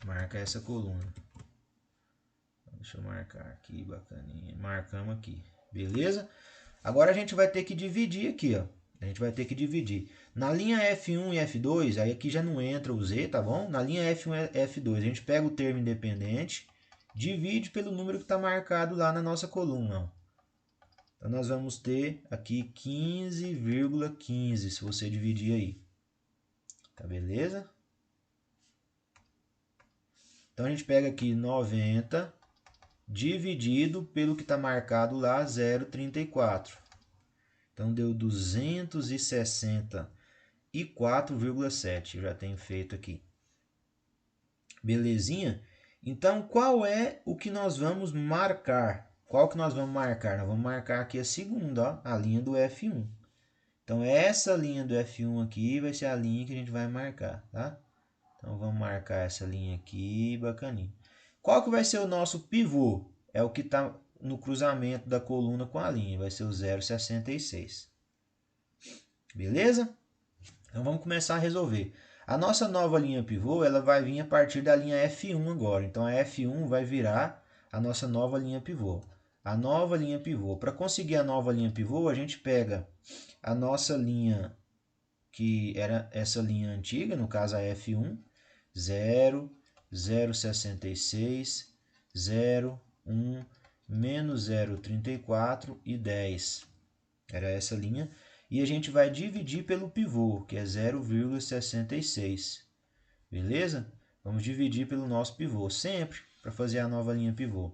Marca essa coluna. Deixa eu marcar aqui, bacaninha. Marcamos aqui, beleza? Agora a gente vai ter que dividir aqui, ó. A gente vai ter que dividir. Na linha F1 e F2, aí aqui já não entra o Z, tá bom? Na linha F1 e F2, a gente pega o termo independente, divide pelo número que está marcado lá na nossa coluna. Ó. Então, nós vamos ter aqui 15,15, se você dividir aí. Tá beleza? Então, a gente pega aqui 90 dividido pelo que está marcado lá, 0,34. Então, deu 264,7. Eu já tenho feito aqui. Belezinha? Então, qual é o que nós vamos marcar? Qual que nós vamos marcar? Nós vamos marcar aqui a segunda, ó, a linha do F1. Então, essa linha do F1 aqui vai ser a linha que a gente vai marcar, tá? Então, vamos marcar essa linha aqui, bacaninha. Qual que vai ser o nosso pivô? É o que está no cruzamento da coluna com a linha. Vai ser o 0,66. Beleza? Então, vamos começar a resolver. A nossa nova linha pivô, ela vai vir a partir da linha F1 agora. Então, a F1 vai virar a nossa nova linha pivô. A nova linha pivô. Para conseguir a nova linha pivô, a gente pega a nossa linha, que era essa linha antiga, no caso a F1, 0, 0,66, 0, 1, menos 0,34 e 10. Era essa linha. E a gente vai dividir pelo pivô, que é 0,66. Beleza? Vamos dividir pelo nosso pivô, sempre para fazer a nova linha pivô.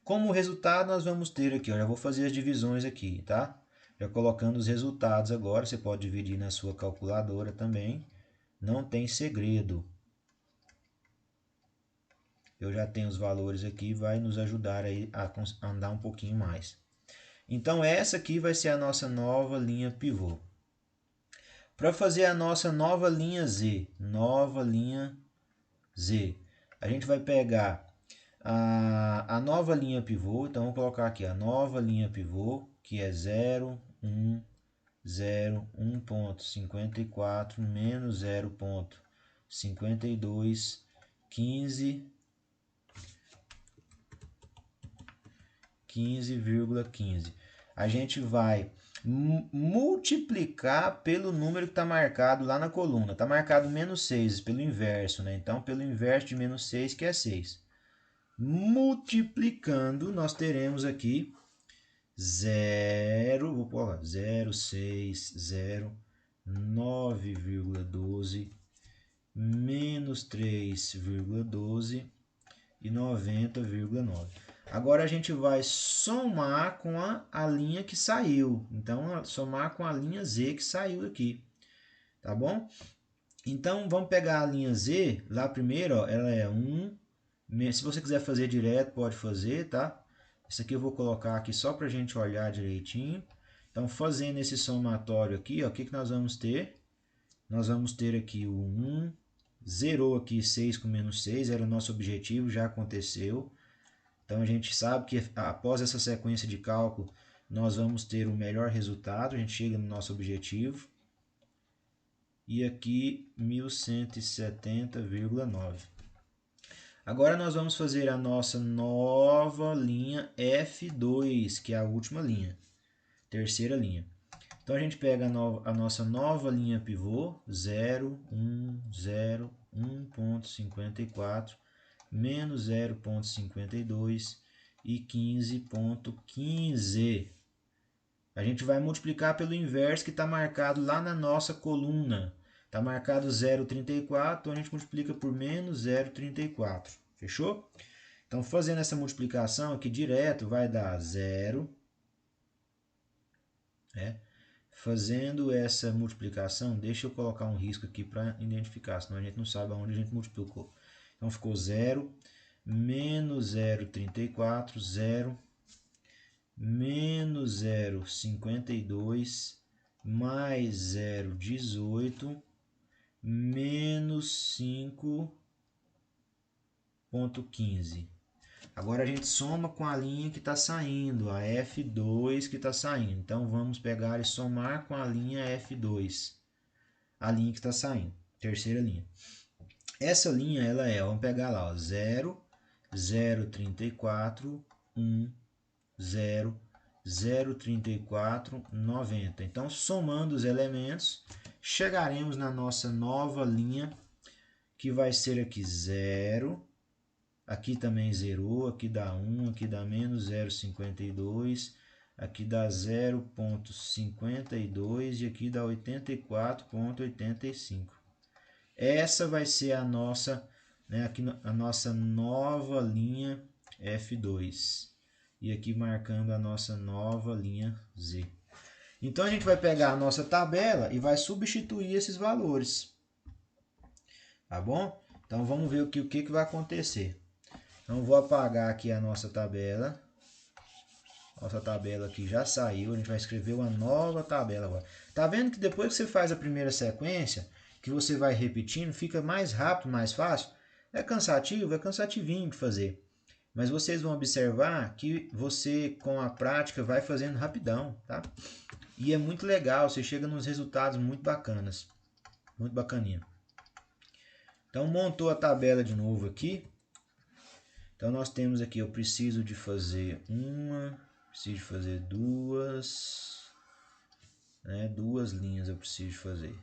Como resultado, nós vamos ter aqui, ó, já vou fazer as divisões aqui, tá? Já colocando os resultados agora, você pode dividir na sua calculadora também. Não tem segredo. Eu já tenho os valores aqui, vai nos ajudar aí a andar um pouquinho mais. Então, essa aqui vai ser a nossa nova linha pivô. Para fazer a nossa nova linha Z, a gente vai pegar a nova linha pivô. Então, vamos colocar aqui a nova linha pivô, que é 0, 1, 1.54 menos 0.52, 15,15. A gente vai multiplicar pelo número que está marcado lá na coluna. Está marcado menos 6 pelo inverso, né? Então, pelo inverso de menos 6, que é 6. Multiplicando, nós teremos aqui 0,609,12 menos 3,12 e 90,9. Agora a gente vai somar com a linha que saiu. Então, somar com a linha Z que saiu aqui. Tá bom? Então, vamos pegar a linha Z. Lá primeiro, ó, ela é 1. Se você quiser fazer direto, pode fazer, tá? Isso aqui eu vou colocar aqui só para a gente olhar direitinho. Então, fazendo esse somatório aqui, ó, o que nós vamos ter? Nós vamos ter aqui o 1. Zerou aqui 6 com menos 6, era o nosso objetivo, já aconteceu. Então, a gente sabe que após essa sequência de cálculo, nós vamos ter o melhor resultado, a gente chega no nosso objetivo. E aqui, 1170,9. Agora, nós vamos fazer a nossa nova linha F2, que é a última linha, terceira linha. Então, a gente pega a nossa nova linha pivô, 0, 1, 0, 1.54, menos 0.52 e 15.15. A gente vai multiplicar pelo inverso que está marcado lá na nossa coluna. Está marcado 0,34, então a gente multiplica por menos 0,34. Fechou? Então, fazendo essa multiplicação aqui direto, vai dar 0. Fazendo essa multiplicação, deixa eu colocar um risco aqui para identificar, senão a gente não sabe aonde a gente multiplicou. Então, ficou 0, menos 0,34, 0, menos 0,52, mais 0,18, menos 5,15. Agora a gente soma com a linha que está saindo, a F2 que está saindo. Então, vamos pegar e somar com a linha F2, a linha que está saindo, terceira linha. Essa linha, ela é, vamos pegar lá, ó, 0, 0,34, 1, 0, 0,34, 90. Então, somando os elementos, chegaremos na nossa nova linha, que vai ser aqui 0, aqui também zerou, aqui dá 1, aqui dá menos 0,52, aqui dá 0,52 e aqui dá 84,85. Essa vai ser a nossa, né, aqui a nossa nova linha F2. E aqui marcando a nossa nova linha Z. Então, a gente vai pegar a nossa tabela e vai substituir esses valores. Tá bom? Então, vamos ver o que vai acontecer. Então, vou apagar aqui a nossa tabela. Nossa tabela aqui já saiu. A gente vai escrever uma nova tabela agora. Tá vendo que depois que você faz a primeira sequência, que você vai repetindo, fica mais rápido, mais fácil? É cansativo? É cansativinho de fazer. Mas vocês vão observar que você, com a prática, vai fazendo rapidão, tá? E é muito legal, você chega nos resultados muito bacanas. Muito bacaninha. Então, montou a tabela de novo aqui. Então, nós temos aqui, eu preciso de fazer uma, preciso de fazer duas, né? Duas linhas eu preciso de fazer.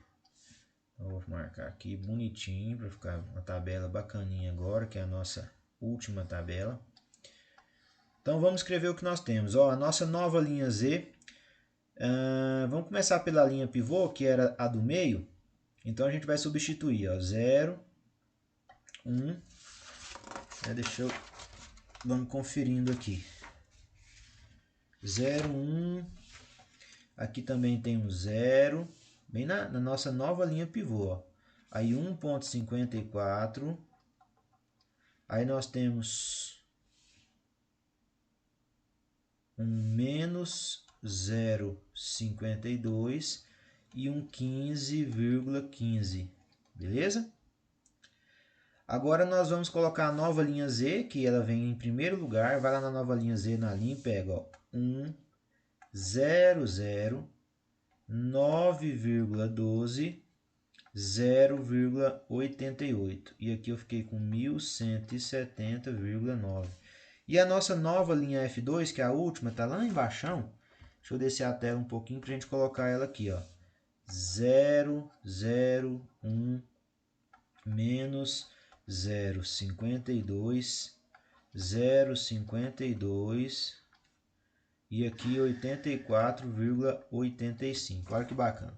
Então, vou marcar aqui bonitinho, para ficar uma tabela bacaninha agora, que é a nossa última tabela. Então, vamos escrever o que nós temos. Ó, a nossa nova linha Z. Vamos começar pela linha pivô, que era a do meio. Então, a gente vai substituir, ó, 0, 1. Vamos conferindo aqui. 0, 1. Aqui também tem um 0. Bem na nossa nova linha pivô. Ó. Aí 1,54. Aí nós temos um menos 0,52 e um 15,15. Beleza? Agora nós vamos colocar a nova linha Z, que ela vem em primeiro lugar. Vai lá na nova linha Z, na linha e pega, ó, 1, 0, 0, 9,12, 0,88. E aqui eu fiquei com 1170,9. E a nossa nova linha F2, que é a última, está lá embaixo. Deixa eu descer a tela um pouquinho para a gente colocar ela aqui, ó. 0,01 menos 0,52, 0,52 e aqui 84,85. Olha que bacana.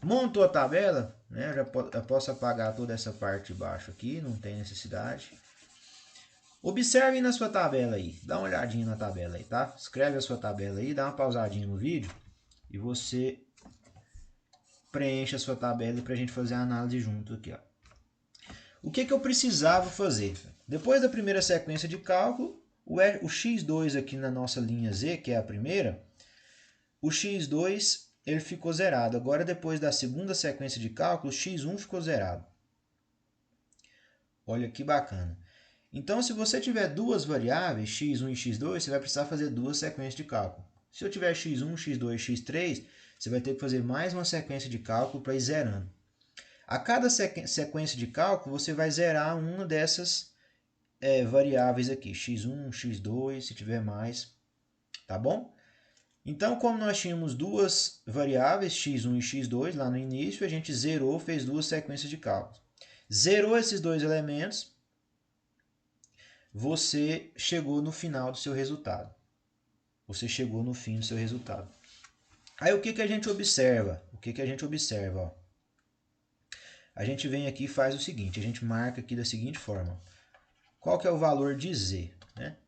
Montou a tabela, né? Já posso apagar toda essa parte de baixo aqui, não tem necessidade. Observe na sua tabela aí, dá uma olhadinha na tabela aí, tá? Escreve a sua tabela aí, dá uma pausadinha no vídeo e você preenche a sua tabela para a gente fazer a análise junto aqui, ó. O que eu precisava fazer? Depois da primeira sequência de cálculo, o x2 aqui na nossa linha Z, que é a primeira, o x2 ele ficou zerado. Agora, depois da segunda sequência de cálculo, o x1 ficou zerado. Olha que bacana. Então, se você tiver duas variáveis, x1 e x2, você vai precisar fazer duas sequências de cálculo. Se eu tiver x1, x2 e x3, você vai ter que fazer mais uma sequência de cálculo para ir zerando. A cada sequência de cálculo, você vai zerar uma dessas variáveis aqui, x1, x2, se tiver mais, tá bom? Então, como nós tínhamos duas variáveis, x1 e x2, lá no início, a gente zerou, fez duas sequências de cálculos. Zerou esses dois elementos, você chegou no final do seu resultado. Você chegou no fim do seu resultado. Aí, o que a gente observa? Ó? A gente vem aqui e faz o seguinte, a gente marca aqui da seguinte forma. Qual que é o valor de Z? Né?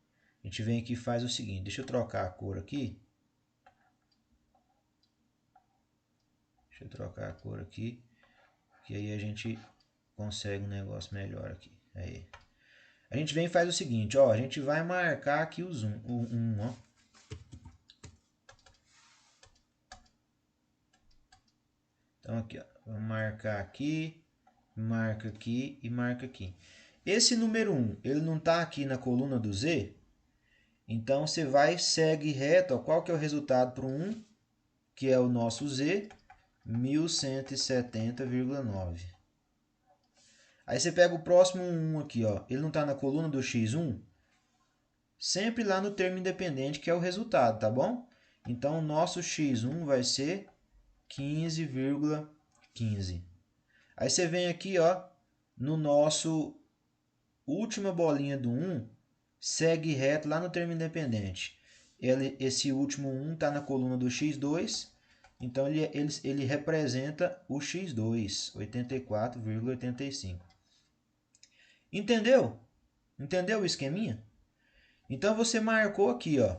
A gente vem aqui e faz o seguinte, deixa eu trocar a cor aqui. Deixa eu trocar a cor aqui, que aí a gente consegue um negócio melhor aqui. Aí. A gente vem e faz o seguinte, ó, a gente vai marcar aqui o 1, ó. Então aqui, ó, vamos marcar aqui, marca aqui e marca aqui. Esse número 1, ele não está aqui na coluna do Z? Então você vai, segue reto, ó, qual que é o resultado para o 1, que é o nosso Z, 1170,9. Aí você pega o próximo 1 aqui, ó, ele não está na coluna do x1? Sempre lá no termo independente, que é o resultado, tá bom? Então, o nosso x1 vai ser 15,15. Aí você vem aqui, ó, no nosso última bolinha do 1, segue reto lá no termo independente. Esse último 1 está na coluna do x2, então ele representa o x2, 84,85. Entendeu? Entendeu o esqueminha? Então você marcou aqui, ó.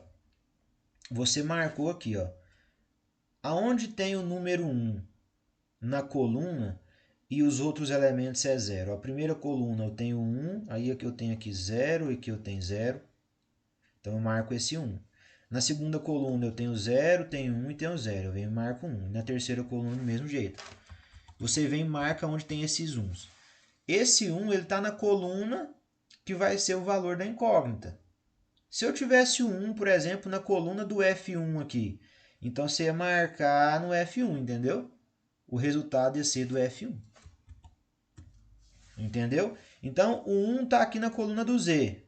Aonde tem o número 1 na coluna e os outros elementos é 0. A primeira coluna eu tenho 1, aí aqui eu tenho aqui 0 e aqui eu tenho 0. Então eu marco esse 1. Na segunda coluna eu tenho 0, tenho 1 e tenho 0. Eu venho e marco 1. Na terceira coluna do mesmo jeito. Você vem e marca onde tem esses 1s. Esse 1 ele está na coluna que vai ser o valor da incógnita. Se eu tivesse o 1, por exemplo, na coluna do F1 aqui, então você ia marcar no F1, entendeu? O resultado ia ser do F1. Entendeu? Então, o 1 está aqui na coluna do Z.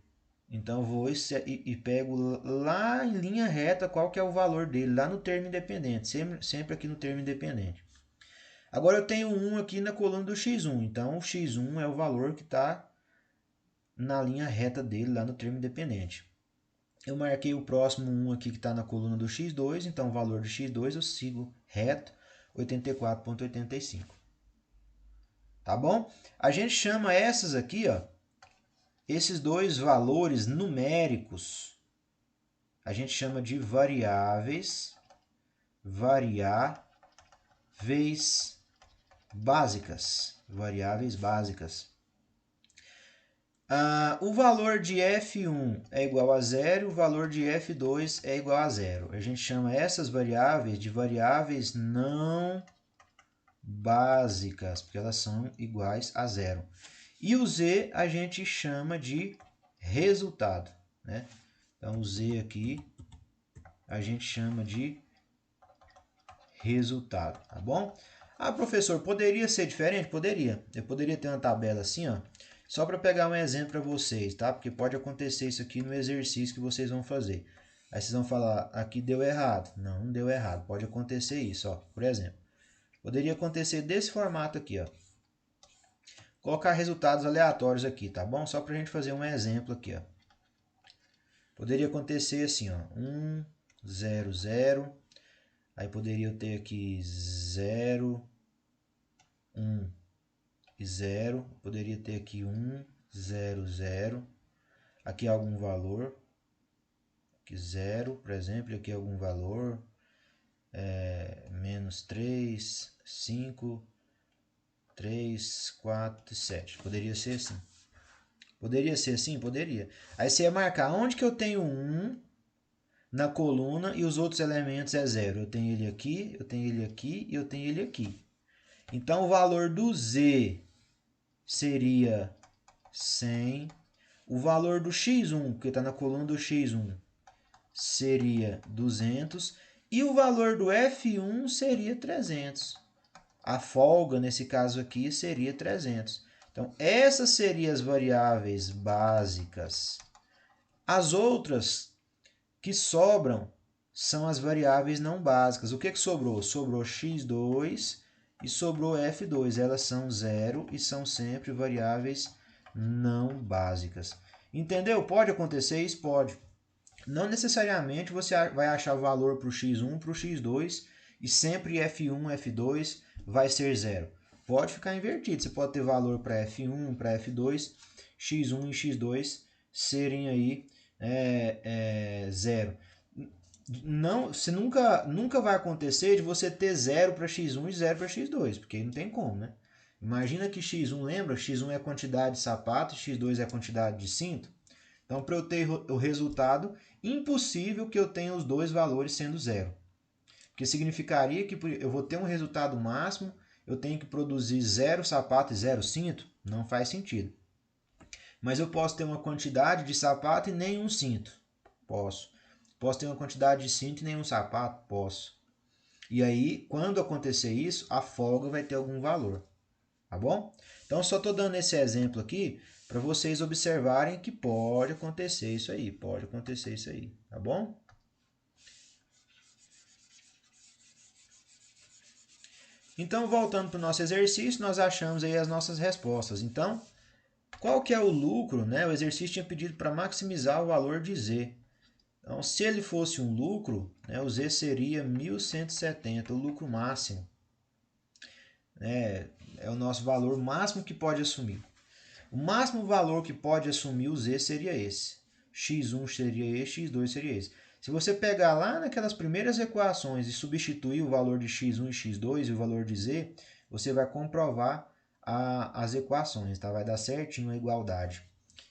Então, eu vou e pego lá em linha reta qual que é o valor dele, lá no termo independente. Sempre aqui no termo independente. Agora, eu tenho 1 aqui na coluna do x1. Então, o x1 é o valor que está na linha reta dele, lá no termo independente. Eu marquei o próximo 1 aqui que está na coluna do x2, então o valor do x2 eu sigo reto, 84,85. Tá bom? A gente chama essas aqui, ó, esses dois valores numéricos, a gente chama de variáveis básicas. Variáveis básicas. O valor de F1 é igual a 0, o valor de F2 é igual a 0. A gente chama essas variáveis de variáveis não básicas, porque elas são iguais a 0. E o Z a gente chama de resultado, né? Então, o Z aqui a gente chama de resultado, tá bom? Ah, professor, poderia ser diferente? Poderia. Eu poderia ter uma tabela assim, ó, só para pegar um exemplo para vocês, tá? Porque pode acontecer isso aqui no exercício que vocês vão fazer. Aí vocês vão falar, aqui deu errado. Não, não deu errado. Pode acontecer isso, ó. Por exemplo, poderia acontecer desse formato aqui, ó. Colocar resultados aleatórios aqui, tá bom? Só para a gente fazer um exemplo aqui, ó. Poderia acontecer assim, ó, 1, 0, 0. Aí poderia ter aqui 0, 1 e 0. Poderia ter aqui 1, 0, 0. Aqui algum valor. Aqui 0, por exemplo. Aqui algum valor. Menos 3, 5, 3, 4 e 7. Poderia ser assim. Poderia ser assim? Poderia. Aí você ia marcar onde que eu tenho 1 na coluna e os outros elementos é 0. Eu tenho ele aqui, eu tenho ele aqui e eu tenho ele aqui. Então, o valor do Z seria 100. O valor do x1, que está na coluna do x1, seria 200. E o valor do F1 seria 300. A folga, nesse caso aqui, seria 300. Então, essas seriam as variáveis básicas. As outras que sobram são as variáveis não básicas. O que sobrou? Sobrou x2 e sobrou f2. Elas são 0 e são sempre variáveis não básicas. Entendeu? Pode acontecer isso? Pode. Não necessariamente você vai achar o valor para o x1, para o x2 e sempre f1, f2 vai ser 0. Pode ficar invertido. Você pode ter valor para f1, para f2, x1 e x2 serem aí 0. Não, você nunca vai acontecer de você ter 0 para x1 e 0 para x2, porque aí não tem como, né? Imagina que x1, lembra? x1 é a quantidade de sapato, x2 é a quantidade de cinto. Então, para eu ter o resultado, impossível que eu tenha os dois valores sendo 0. Porque significaria que eu vou ter um resultado máximo, eu tenho que produzir 0 sapato e 0 cinto? Não faz sentido. Mas eu posso ter uma quantidade de sapato e nenhum cinto? Posso. Posso ter uma quantidade de cinto e nenhum sapato? Posso. E aí, quando acontecer isso, a folga vai ter algum valor. Tá bom? Então, só estou dando esse exemplo aqui para vocês observarem que pode acontecer isso aí. Pode acontecer isso aí. Tá bom? Então, voltando para o nosso exercício, nós achamos aí as nossas respostas. Então, qual que é o lucro? Né? O exercício tinha pedido para maximizar o valor de Z. Então, se ele fosse um lucro, né, o Z seria 1.170, o lucro máximo. É o nosso valor máximo que pode assumir. O máximo valor que pode assumir o Z seria esse. x1 seria esse, x2 seria esse. Se você pegar lá naquelas primeiras equações e substituir o valor de x1 e x2 e o valor de Z, você vai comprovar as equações, tá? Vai dar certinho a igualdade.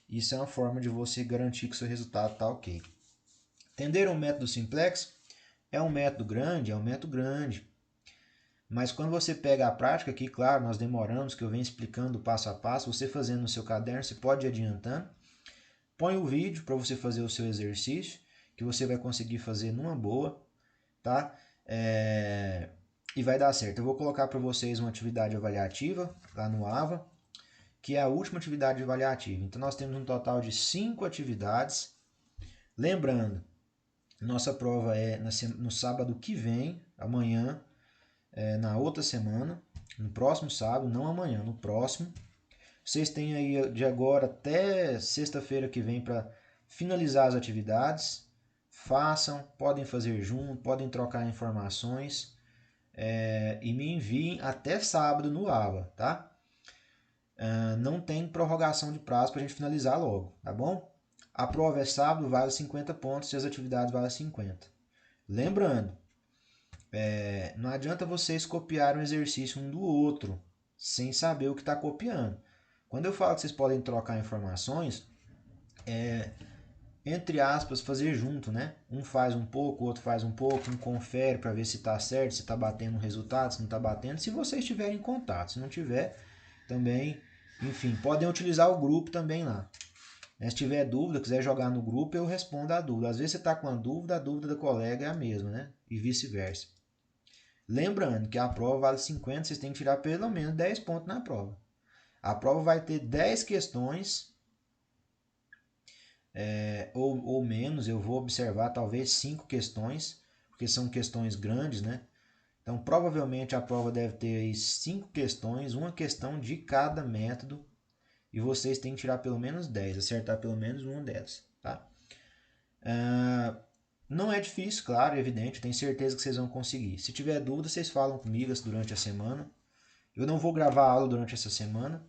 Isso é uma forma de você garantir que o seu resultado está ok. Entenderam o método simplex? É um método grande? É um método grande. Mas quando você pega a prática, aqui, claro, nós demoramos, que eu venho explicando passo a passo, você fazendo no seu caderno, você pode ir adiantando. Põe o vídeo para você fazer o seu exercício, que você vai conseguir fazer numa boa, tá? E vai dar certo. Eu vou colocar para vocês uma atividade avaliativa lá no AVA, que é a última atividade avaliativa. Então, nós temos um total de 5 atividades. Lembrando, nossa prova é no sábado que vem, amanhã, na outra semana, no próximo sábado, não amanhã, no próximo. Vocês têm aí de agora até sexta-feira que vem para finalizar as atividades. Façam, podem fazer junto, podem trocar informações e me enviem até sábado no AVA, tá? Não tem prorrogação de prazo para a gente finalizar logo, tá bom? A prova é sábado, vale 50 pontos e as atividades valem 50. Lembrando, não adianta vocês copiarem um exercício um do outro, sem saber o que está copiando. Quando eu falo que vocês podem trocar informações, entre aspas, fazer junto, né? Um faz um pouco, o outro faz um pouco, um confere para ver se está certo, se está batendo o resultado, se não está batendo, se vocês tiverem contato. Se não tiver, também, enfim, podem utilizar o grupo também lá. Se tiver dúvida, quiser jogar no grupo, eu respondo a dúvida. Às vezes você está com a dúvida da colega é a mesma, né? E vice-versa. Lembrando que a prova vale 50, vocês têm que tirar pelo menos 10 pontos na prova. A prova vai ter 10 questões, ou menos, eu vou observar talvez 5 questões, porque são questões grandes, né? Então, provavelmente a prova deve ter aí 5 questões, uma questão de cada método, e vocês têm que tirar pelo menos 10, acertar pelo menos uma delas, tá? Não é difícil, claro, é evidente, tenho certeza que vocês vão conseguir. Se tiver dúvida, vocês falam comigo durante a semana. Eu não vou gravar aula durante essa semana,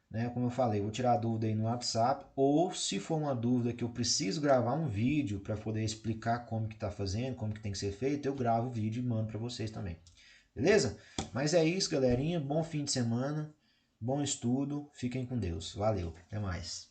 né? Como eu falei, vou tirar a dúvida aí no WhatsApp, ou se for uma dúvida que eu preciso gravar um vídeo para poder explicar como que está fazendo, como que tem que ser feito, eu gravo o vídeo e mando para vocês também. Beleza? Mas é isso, galerinha. Bom fim de semana, bom estudo, fiquem com Deus. Valeu, até mais.